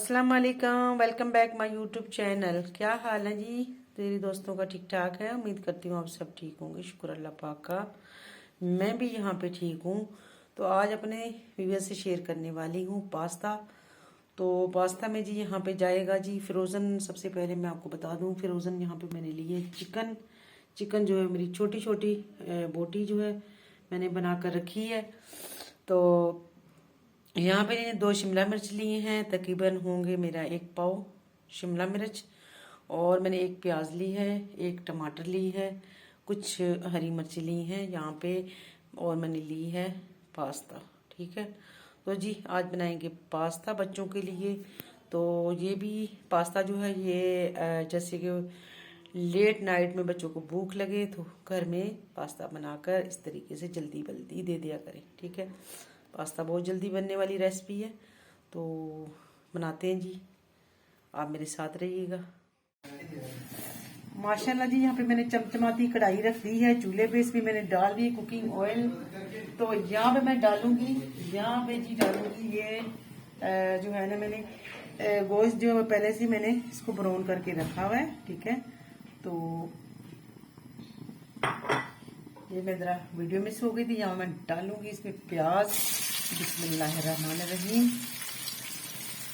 अस्सलाम वालेकुम, welcome back my YouTube channel. क्या हाल है जी तेरी दोस्तों का? ठीक ठाक है। उम्मीद करती हूँ आप सब ठीक होंगे। शुक्र अल्लाह पाक का, मैं भी यहाँ पे ठीक हूँ। तो आज अपने व्यूअर्स से शेयर करने वाली हूँ पास्ता। तो पास्ता में जी यहाँ पे जाएगा जी फ्रोज़न। सबसे पहले मैं आपको बता दूँ, फ्रोज़न यहाँ पे मैंने ली है चिकन जो है मेरी छोटी छोटी बोटी जो है मैंने बना कर रखी है। तो यहाँ पे मैंने 2 शिमला मिर्च लिए हैं, तकरीबन होंगे मेरा 1 पाव शिमला मिर्च। और मैंने 1 प्याज ली है, 1 टमाटर ली है, कुछ हरी मिर्ची ली हैं यहाँ पे, और मैंने ली है पास्ता। ठीक है, तो जी आज बनाएंगे पास्ता बच्चों के लिए। तो ये भी पास्ता जो है ये जैसे कि लेट नाइट में बच्चों को भूख लगे तो घर में पास्ता बनाकर इस तरीके से जल्दी बल्दी दे दिया करें। ठीक है, पास्ता बहुत जल्दी बनने वाली रेसिपी है, तो बनाते हैं जी। आप मेरे साथ रहिएगा। माशाल्लाह जी, यहाँ पे मैंने चमचमाती कढ़ाई रख दी है, चूल्हे पे इसमें मैंने डाल दी कुकिंग ऑयल। तो यहाँ पे मैं डालूंगी, यहाँ पे जी डालूंगी ये जो है ना, मैंने गोश्त जो है पहले से मैंने इसको ब्राउन करके रखा हुआ है। ठीक है, तो ये मैं जरा वीडियो मिस हो गई थी। यहाँ मैं डालूंगी इसमें प्याज। बिस्मिल्लाहिर्रहमानिर्रहीम।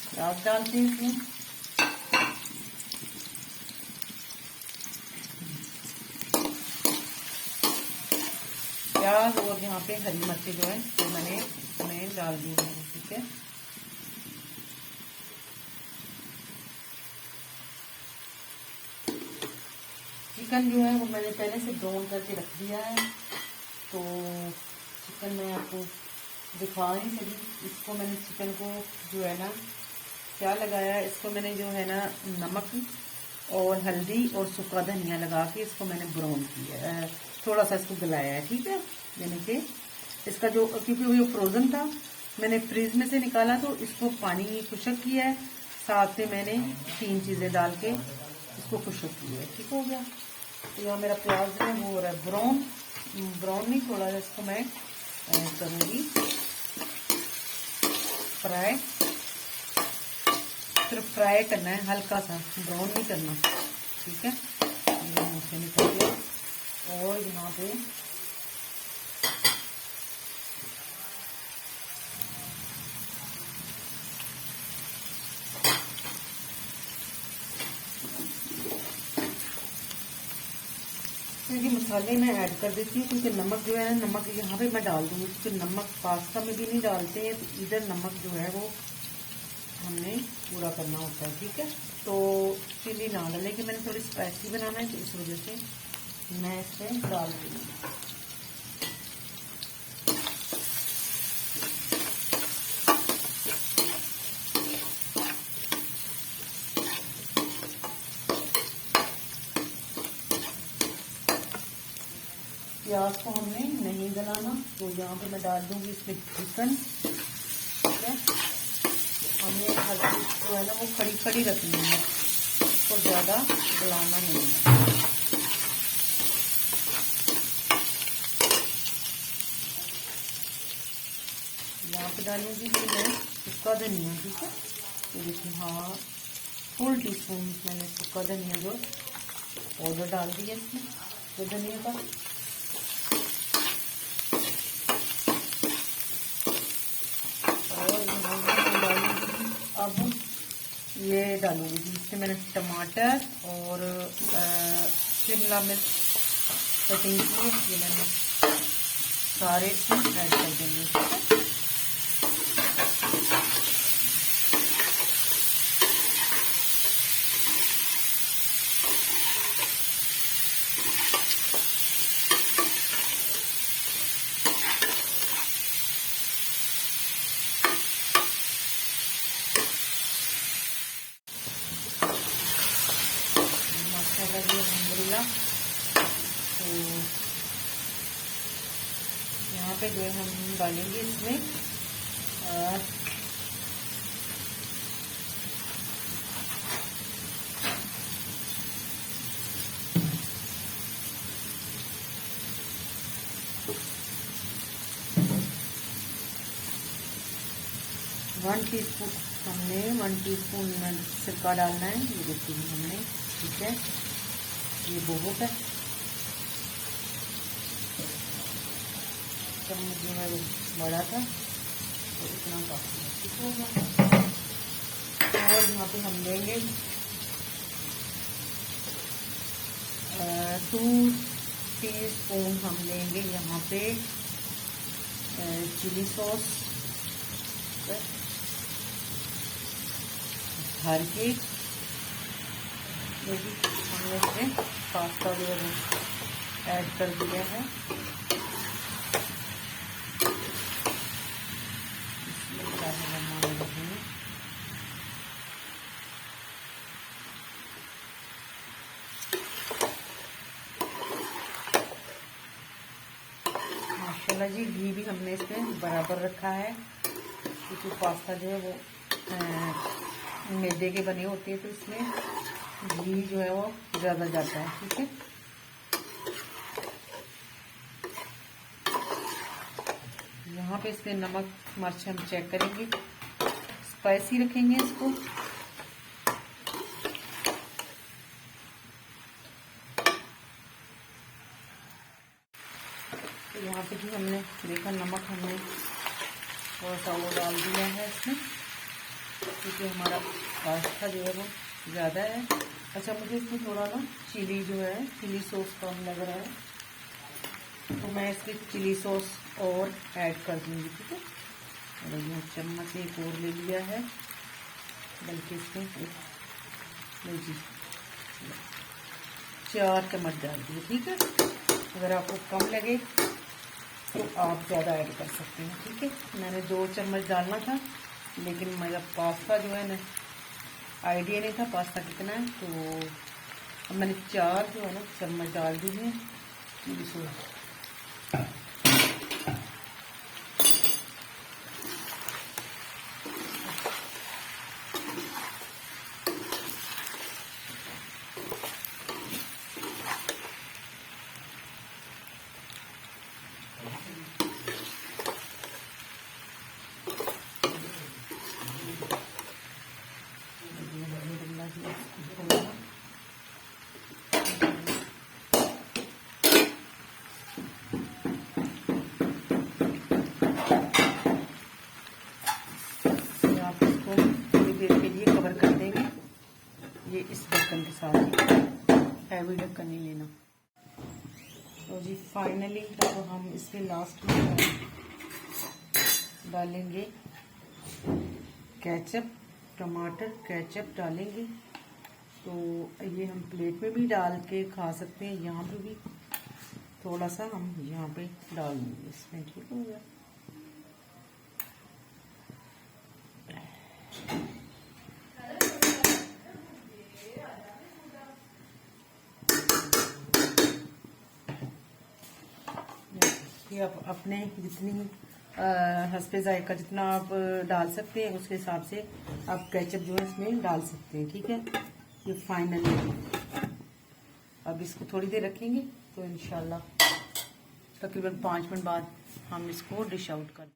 प्याज डालते हैं इसमें। प्याज और यहाँ पे हरी मिर्ची जो है तो मैंने डाल दी है। ठीक है, चिकन जो है वो मैंने पहले से ब्राउन करके रख दिया है। तो चिकन मैं आपको दिखा नहीं सकी। इसको मैंने चिकन को जो है ना क्या लगाया है, इसको मैंने जो है ना नमक और हल्दी और सूखा धनिया लगा के इसको मैंने ब्राउन किया है, थोड़ा सा इसको गलाया है। ठीक है, यानी कि इसका जो, क्योंकि वो फ्रोजन था मैंने फ्रीज में से निकाला तो इसको पानी खुशक किया है, साथ में मैंने 3 चीजें डाल के इसको खुशक किया है। ठीक हो गया। तो यहाँ मेरा प्याज है वो हो रहा है ब्राउन नहीं, थोड़ा इसको मैं करूँगी फ्राई। सिर्फ फ्राई करना है, हल्का सा, ब्राउन नहीं करना। ठीक है, ये मुँह से निकल गया। और यहाँ पे क्योंकि मसाले मैं ऐड कर देती हूँ, क्योंकि नमक जो है ना, नमक यहाँ पे मैं डाल दूँगी, क्योंकि नमक पास्ता में भी नहीं डालते हैं, तो इधर नमक जो है वो हमने पूरा करना होता है। ठीक है, तो चिली ना डालें कि मैंने थोड़ी स्पाइसी बनाना है, तो इस वजह से मैं इसमें डाल दूँगी। प्याज को हमने नहीं गलाना, तो यहाँ पे मैं डाल दूँगी इसमें चिकन। ठीक है, हमने हल्की जो है ना वो खड़ी खड़ी रखनी है, उसको ज़्यादा गलाना नहीं है। यहाँ पे डालूंगी फिर मैं सूखा धनिया। ठीक है, तो देखिए, हाँ, फुल टीस्पून मैंने सूखा धनिया जो पाउडर डाल दिया इसमें, तो धनिया का। अब ये डालूंगी इसमें मैंने टमाटर और शिमला मिर्च कटिंग की, ये मैंने सारे इसमें ऐड कर देंगे। अल्हम्दुलिल्लाह। तो यहाँ पे जो है हम डालेंगे इसमें वन टीस्पून हम इसमें 1 टीस्पून में सिरका डालना है। ये देखिए हमने, ठीक है, ये बहुत है। चम्मच जो है वो बड़ा था तो इतना काफी है, ठीक होगा। और यहाँ पे हम देंगे 2 टीस्पून हम लेंगे यहाँ पे चिली सॉस भर के। ये भी हमने इसमें पास्ता जो है ऐड कर दिया है। माशाल्लाह जी, घी भी हमने इसमें बराबर रखा है क्योंकि पास्ता जो है वो मैदे के बने होते हैं तो इसमें घी जो है वो ज़्यादा जाता है, ठीक है। यहाँ पे इसमें नमक मिर्च हम चेक करेंगे, स्पाइसी रखेंगे इसको। तो यहाँ पे भी हमने देखा नमक हमने थोड़ा सा वो डाल दिया है इसमें क्योंकि हमारा पास्ता जो है वो ज़्यादा है। अच्छा, मुझे इसमें थोड़ा ना चिली जो है, चिली सॉस कम लग रहा है तो मैं इसमें चिली सॉस और ऐड कर दूँगी, ठीक है। और यहाँ चम्मच एक और ले लिया है, बल्कि इसमें 4 चम्मच डाल दिए, ठीक है। अगर आपको कम लगे तो आप ज़्यादा ऐड कर सकते हैं, ठीक है। मैंने 2 चम्मच डालना था लेकिन मेरा पास्ता जो है ना आइडिया नहीं था पास्ता कितना है, तो अब मैंने 4 जो है ना चम्मच डाल दी है चिली सॉस। कवर कर देंगे ये इस ढक्कन के साथ, हैवी ढक्कन नहीं लेना। तो जी फाइनली तो हम इसके लास्ट में डालेंगे केचप, टमाटर केचप डालेंगे। तो ये हम प्लेट में भी डाल के खा सकते हैं, यहाँ पे भी थोड़ा सा हम यहाँ पे डाल देंगे इसमें, ठीक हो गया। कि आप अपने जितनी हस्बे जायका जितना आप डाल सकते हैं उसके हिसाब से आप केचप जो है इसमें डाल सकते हैं, ठीक है। ये फाइनल है। अब इसको थोड़ी देर रखेंगे तो इंशाल्लाह तकरीबन 5 मिनट बाद हम इसको डिश आउट कर।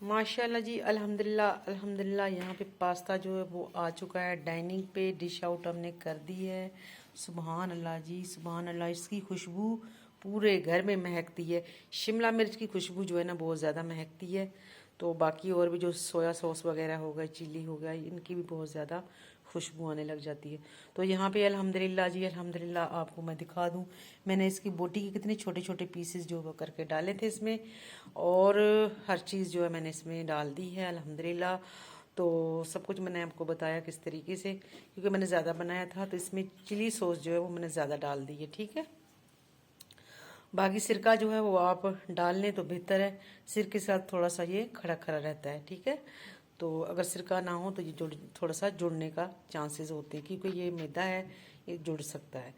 माशाल्लाह जी, अल्हम्दुलिल्लाह अल्हम्दुलिल्लाह, यहाँ पे पास्ता जो है वो आ चुका है डाइनिंग पे। डिश आउट हमने कर दी है। सुभान अल्लाह जी, सुभान अल्लाह। इसकी खुशबू पूरे घर में महकती है। शिमला मिर्च की खुशबू जो है ना बहुत ज़्यादा महकती है। तो बाकी और भी जो सोया सॉस वगैरह हो गया, चिली हो गया, इनकी भी बहुत ज़्यादा खुशबू आने लग जाती है। तो यहाँ पे अल्हम्दुलिल्लाह जी अल्हम्दुलिल्लाह आपको मैं दिखा दूँ, मैंने इसकी बोटी के कितने छोटे छोटे पीसेस जो वो करके डाले थे इसमें, और हर चीज़ जो है मैंने इसमें डाल दी है अल्हम्दुलिल्लाह। तो सब कुछ मैंने आपको बताया किस तरीके से, क्योंकि मैंने ज़्यादा बनाया था तो इसमें चिली सॉस जो है वो मैंने ज़्यादा डाल दी है, ठीक है। बाकी सिरका जो है वो आप डाल लें तो बेहतर है, सिर के साथ थोड़ा सा ये खड़ा खड़ा रहता है, ठीक है। तो अगर सिरका ना हो तो ये थोड़ा सा जुड़ने का चांसेस होते हैं, क्योंकि ये मैदा है ये जुड़ सकता है।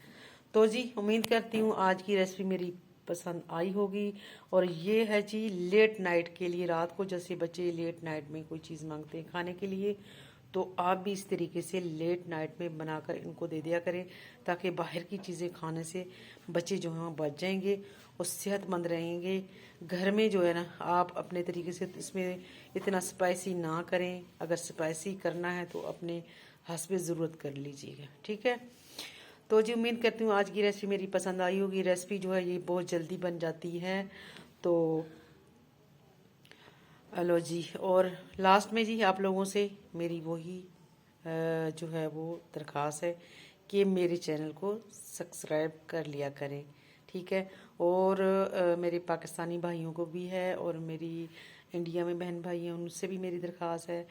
तो जी उम्मीद करती हूँ आज की रेसिपी मेरी पसंद आई होगी। और ये है जी लेट नाइट के लिए, रात को जैसे बच्चे लेट नाइट में कोई चीज़ मांगते हैं खाने के लिए, तो आप भी इस तरीके से लेट नाइट में बनाकर इनको दे दिया करें, ताकि बाहर की चीज़ें खाने से बच्चे जो हैं बच जाएंगे और सेहतमंद रहेंगे। घर में जो है ना आप अपने तरीके से इसमें इतना स्पाइसी ना करें। अगर स्पाइसी करना है तो अपने हस्ब ज़रूरत कर लीजिएगा, ठीक है। तो जी उम्मीद करती हूँ आज की रेसिपी मेरी पसंद आई होगी। रेसिपी जो है ये बहुत जल्दी बन जाती है। तो हेलो जी, और लास्ट में जी आप लोगों से मेरी वही जो है वो दरख्वास्त है कि मेरे चैनल को सब्सक्राइब कर लिया करें, ठीक है। और मेरे पाकिस्तानी भाइयों को भी है, और मेरी इंडिया में बहन भाई हैं उनसे भी मेरी दरख्वास्त है,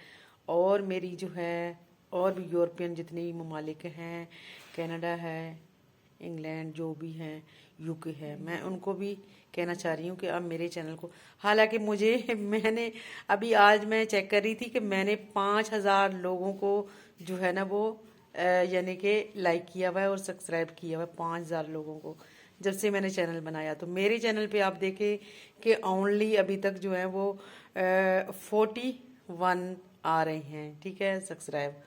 और मेरी जो है और भी यूरोपियन जितने भी ममालिक हैं, कनाडा है, इंग्लैंड जो भी हैं, यूके है, मैं उनको भी कहना चाह रही हूँ कि आप मेरे चैनल को, हालांकि मुझे मैंने अभी आज मैं चेक कर रही थी कि मैंने 5,000 लोगों को जो है ना वो यानी कि लाइक किया हुआ है और सब्सक्राइब किया हुआ है 5,000 लोगों को जब से मैंने चैनल बनाया। तो मेरे चैनल पे आप देखें कि ओनली अभी तक जो है वो 41 आ रहे हैं, ठीक है, सब्सक्राइब।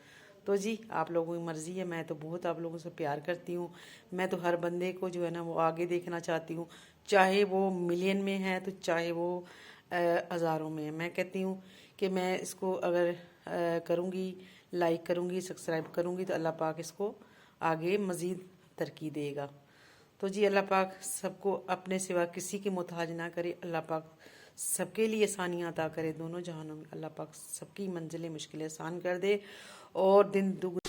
तो जी आप लोगों की मर्ज़ी है, मैं तो बहुत आप लोगों से प्यार करती हूँ। मैं तो हर बंदे को जो है ना वो आगे देखना चाहती हूँ, चाहे वो मिलियन में है तो चाहे वो हज़ारों में है। मैं कहती हूँ कि मैं इसको अगर करूँगी, लाइक करूँगी, सब्सक्राइब करूँगी तो अल्लाह पाक इसको आगे मज़ीद तरक्की देगा। तो जी अल्लाह पाक सबको अपने सिवा किसी के मोहताज ना करे। अल्लाह पाक सबके लिए आसानियाँ अता करे दोनों जहानों में। अल्लाह पाक सबकी मंजिलें मुश्किलें आसान कर दे और दिन दुगनी